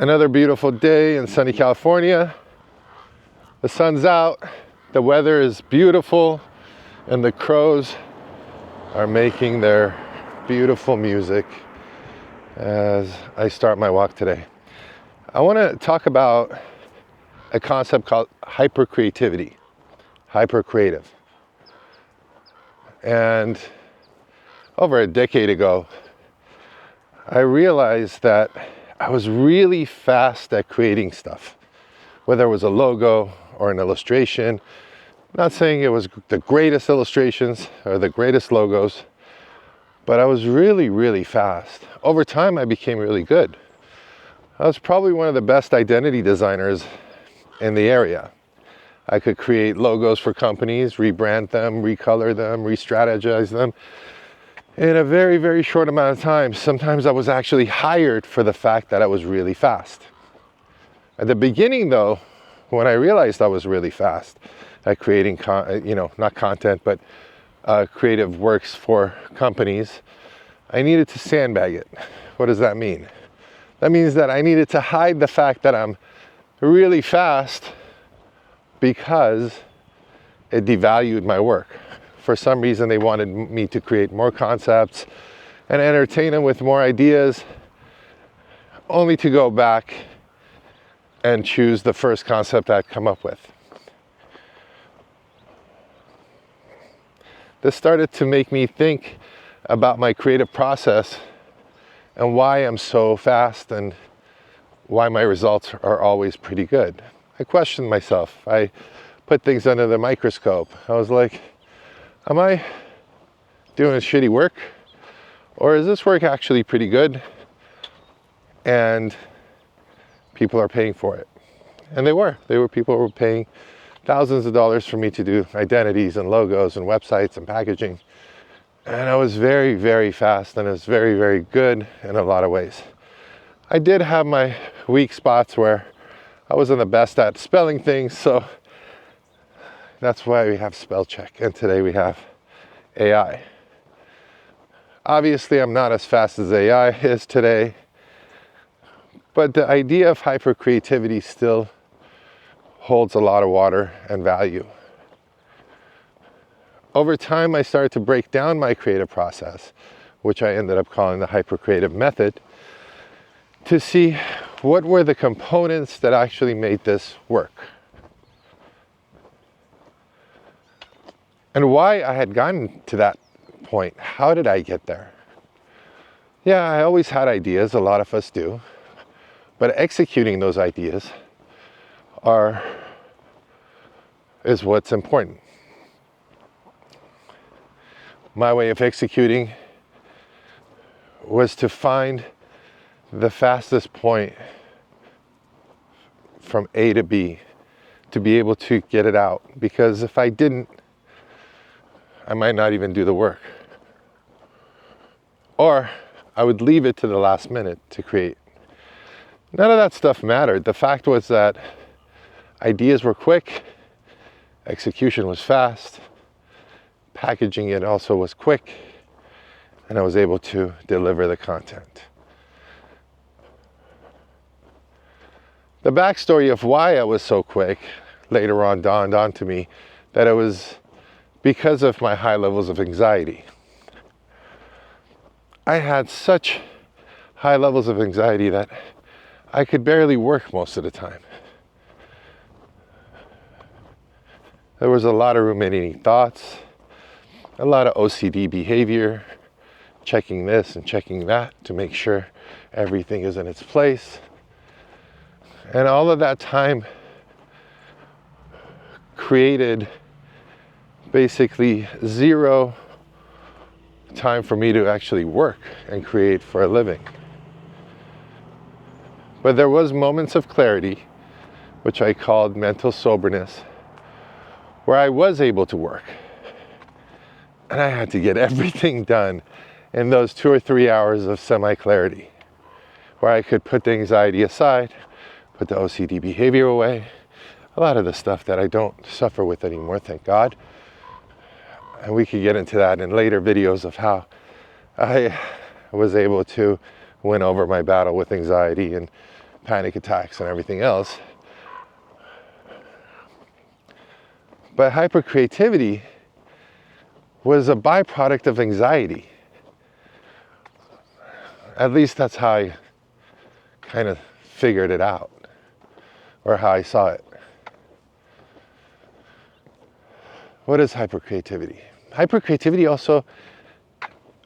Another beautiful day in sunny California. The sun's out, the weather is beautiful, and the crows are making their beautiful music as I start my walk today. I want to talk about a concept called hypercreativity, hypercreative. And over a decade ago, I realized that I was really fast at creating stuff, whether it was a logo or an illustration. I'm not saying it was the greatest illustrations or the greatest logos, but I was really fast. Over time, I became really good. I was probably one of the best identity designers in the area. I could create logos for companies, rebrand them, recolor them, re-strategize them in a very short amount of time. Sometimes I was actually hired for the fact that I was really fast. At the beginning though, when I realized I was really fast at creating, not content, but creative works for companies, I needed to sandbag it. What does that mean? That means that I needed to hide the fact that I'm really fast because it devalued my work. For some reason, they wanted me to create more concepts and entertain them with more ideas, only to go back and choose the first concept I'd come up with. This started to make me think about my creative process and why I'm so fast and why my results are always pretty good. I questioned myself. I put things under the microscope. I was like, am I doing shitty work? Or is this work actually pretty good? And people are paying for it. And people were paying thousands of dollars for me to do identities and logos and websites and packaging. And I was very fast, and it was very good in a lot of ways. I did have my weak spots where I wasn't the best at spelling things, so that's why we have spell check, and today we have AI. Obviously, I'm not as fast as AI is today, but the idea of hypercreativity still holds a lot of water and value. Over time, I started to break down my creative process, which I ended up calling the hypercreative method, to see what were the components that actually made this work. And why I had gotten to that point. How did I get there? Yeah, I always had ideas, a lot of us do, but executing those ideas is what's important. My way of executing was to find the fastest point from A to B, to be able to get it out. Because if I didn't, I might not even do the work. Or I would leave it to the last minute to create. None of that stuff mattered. The fact was that ideas were quick, execution was fast, packaging it also was quick, and I was able to deliver the content. The backstory of why I was so quick later on dawned onto me that it was because of my high levels of anxiety. I had such high levels of anxiety that I could barely work most of the time. There was a lot of ruminating thoughts, a lot of OCD behavior, checking this and checking that to make sure everything is in its place. And all of that time created basically zero time for me to actually work and create for a living. But there was moments of clarity, which I called mental soberness, where I was able to work. And I had to get everything done in those 2 or 3 hours of semi-clarity, where I could put the anxiety aside, put the OCD behavior away, a lot of the stuff that I don't suffer with anymore, thank God. And we could get into that in later videos of how I was able to win over my battle with anxiety and panic attacks and everything else. But hypercreativity was a byproduct of anxiety. At least that's how I kind of figured it out, or how I saw it. What is hypercreativity? Hypercreativity also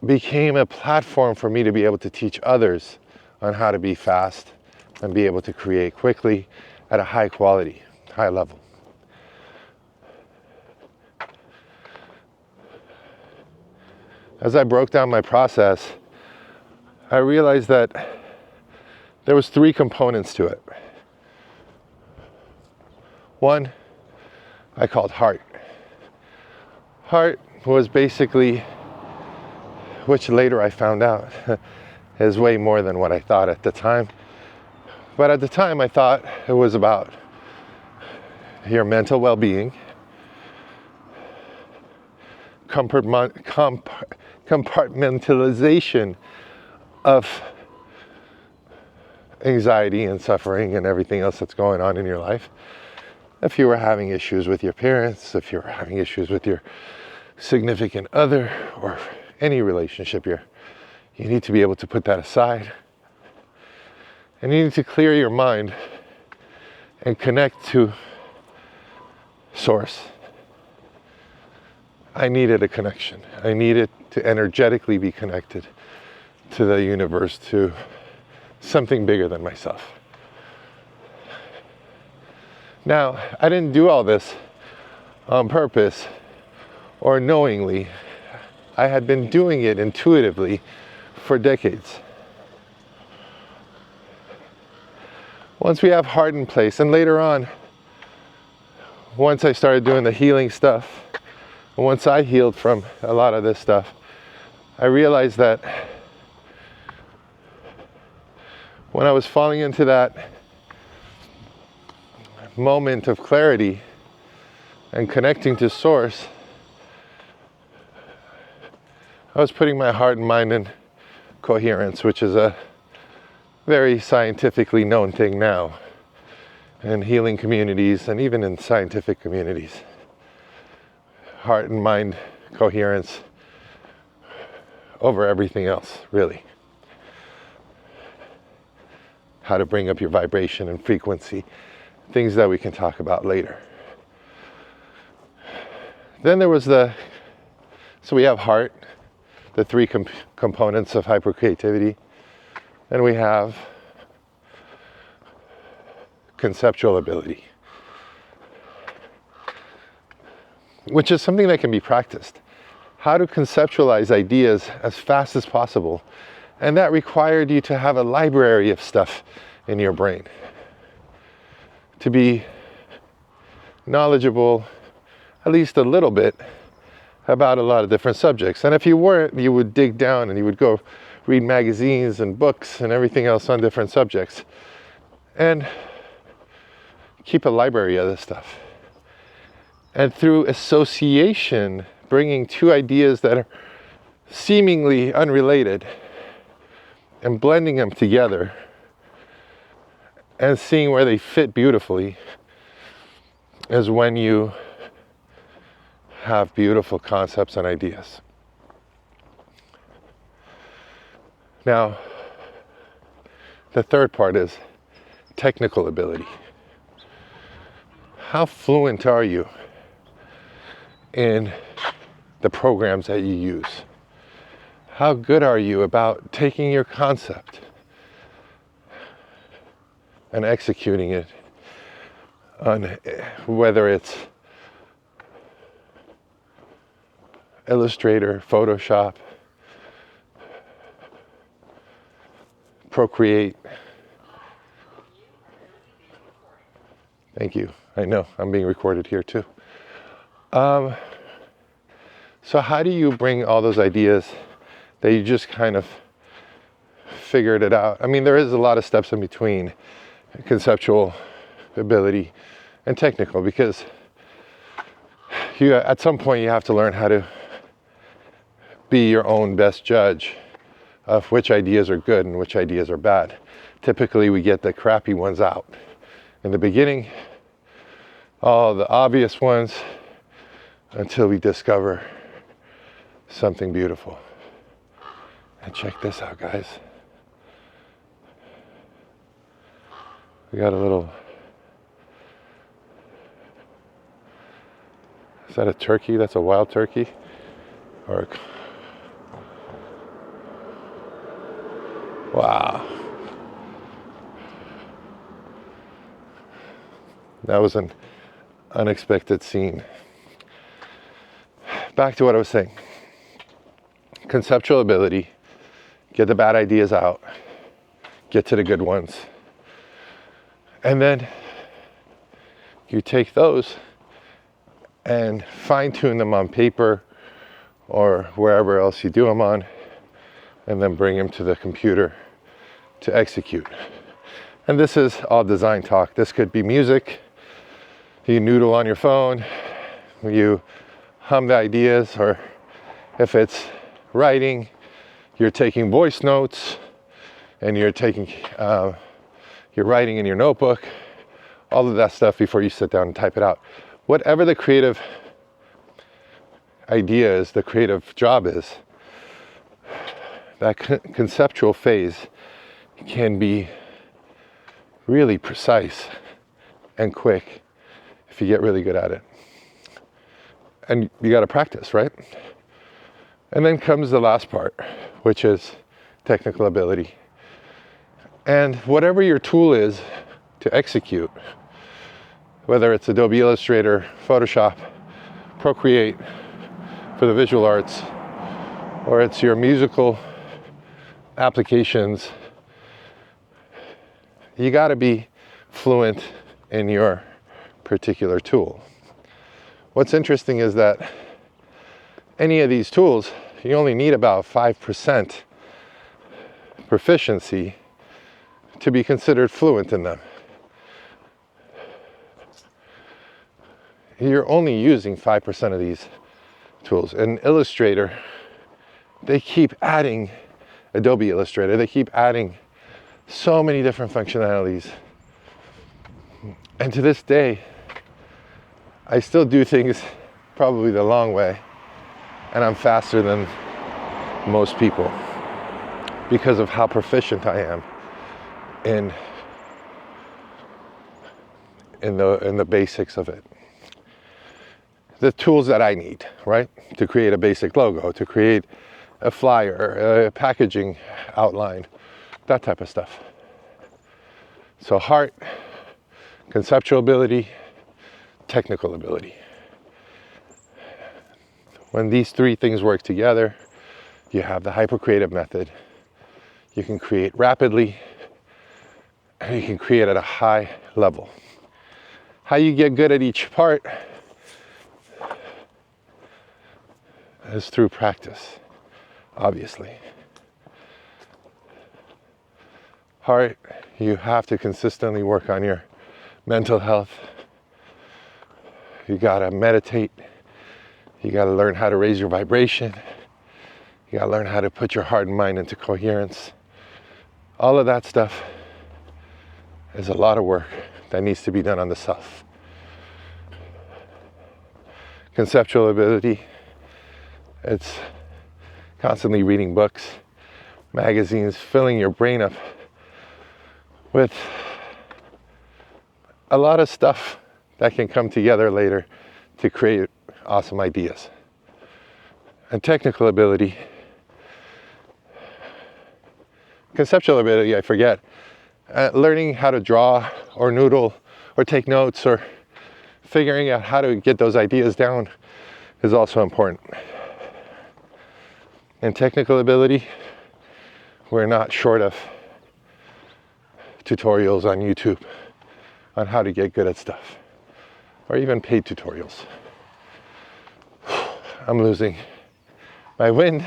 became a platform for me to be able to teach others on how to be fast and be able to create quickly at a high quality, high level. As I broke down my process, I realized that there was 3 components to it. One, I called heart. Heart was basically, which later I found out is way more than what I thought at the time. But at the time I thought it was about your mental well-being, compartmentalization of anxiety and suffering and everything else that's going on in your life. If you were having issues with your parents, if you were having issues with your significant other, or any relationship, you need to be able to put that aside. And you need to clear your mind and connect to source. I needed a connection. I needed to energetically be connected to the universe, to something bigger than myself. Now, I didn't do all this on purpose or knowingly. I had been doing it intuitively for decades. Once we have heart in place, and later on, once I started doing the healing stuff, and once I healed from a lot of this stuff, I realized that when I was falling into that moment of clarity and connecting to source, I was putting my heart and mind in coherence, which is a very scientifically known thing now in healing communities and even in scientific communities. Heart and mind coherence over everything else, really. How to bring up your vibration and frequency, things that we can talk about later. Then there was so we have heart, the 3 components of hypercreativity. Then we have conceptual ability, which is something that can be practiced. How to conceptualize ideas as fast as possible. And that required you to have a library of stuff in your brain, to be knowledgeable at least a little bit about a lot of different subjects. And if you weren't, you would dig down and you would go read magazines and books and everything else on different subjects and keep a library of this stuff. And through association, bringing 2 ideas that are seemingly unrelated and blending them together and seeing where they fit beautifully is when you have beautiful concepts and ideas. Now, the third part is technical ability. How fluent are you in the programs that you use? How good are you about taking your concept and executing it on whether it's Illustrator, Photoshop, Procreate. Thank you. I know I'm being recorded here too. So how do you bring all those ideas that you just kind of figured it out? I mean, there is a lot of steps in between conceptual ability and technical, because at some point you have to learn how to be your own best judge of which ideas are good and which ideas are bad. typically we get the crappy ones out. In the beginning, all the obvious ones, until we discover something beautiful. And check this out, guys. We got a little, is that a turkey? That's a wild turkey? Or wow. That was an unexpected scene. Back to what I was saying. Conceptual ability, get the bad ideas out, get to the good ones. And then you take those and fine-tune them on paper or wherever else you do them on, and then bring them to the computer to execute. And this is all design talk. This could be music. You noodle on your phone, you hum the ideas, or if it's writing, you're taking voice notes and you're writing in your notebook, all of that stuff before you sit down and type it out. Whatever the creative idea is, the creative job is, that conceptual phase can be really precise and quick if you get really good at it. And you got to practice, right? And then comes the last part, which is technical ability. And whatever your tool is to execute, whether it's Adobe Illustrator, Photoshop, Procreate for the visual arts, or it's your musical applications, you got to be fluent in your particular tool. What's interesting is that any of these tools, you only need about 5% proficiency to be considered fluent in them. You're only using 5% of these tools. In Illustrator, they keep adding, Adobe Illustrator, they keep adding so many different functionalities. And to this day, I still do things probably the long way, and I'm faster than most people because of how proficient I am in the basics of it. The tools that I need, right, to create a basic logo, to create a flyer, a packaging outline, that type of stuff. So heart, conceptual ability, technical ability. When these three things work together, you have the hyper-creative method. You can create rapidly, and you can create at a high level. How you get good at each part is through practice, obviously. Heart, you have to consistently work on your mental health. You gotta meditate. You gotta learn how to raise your vibration. You gotta learn how to put your heart and mind into coherence. All of that stuff is a lot of work that needs to be done on the self. Conceptual ability, it's constantly reading books, magazines, filling your brain up with a lot of stuff that can come together later to create awesome ideas. And technical ability, conceptual ability, I forget. Learning how to draw or noodle or take notes or figuring out how to get those ideas down is also important. And technical ability, we're not short of tutorials on YouTube on how to get good at stuff, or even paid tutorials. I'm losing my wind.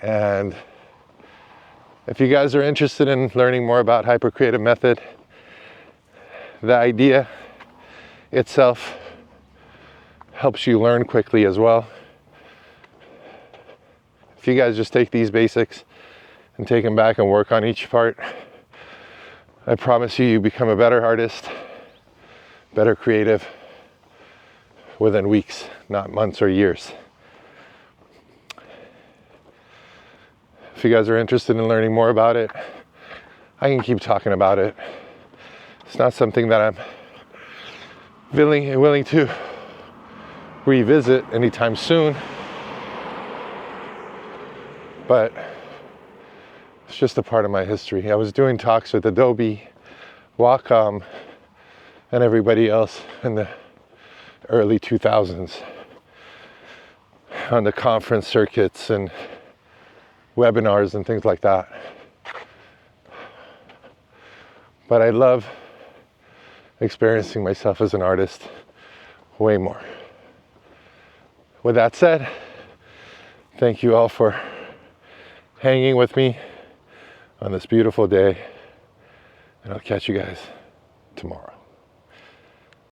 And if you guys are interested in learning more about hyper-creative method, the idea itself helps you learn quickly as well. If you guys just take these basics and take them back and work on each part, I promise you become a better artist, better creative within weeks, not months or years. If you guys are interested in learning more about it, I can keep talking about it. It's not something that I'm willing to revisit anytime soon, but it's just a part of my history. I was doing talks with Adobe, Wacom, and everybody else in the early 2000s on the conference circuits and webinars and things like that. But I love experiencing myself as an artist way more. With that said, thank you all for hanging with me on this beautiful day, and I'll catch you guys tomorrow.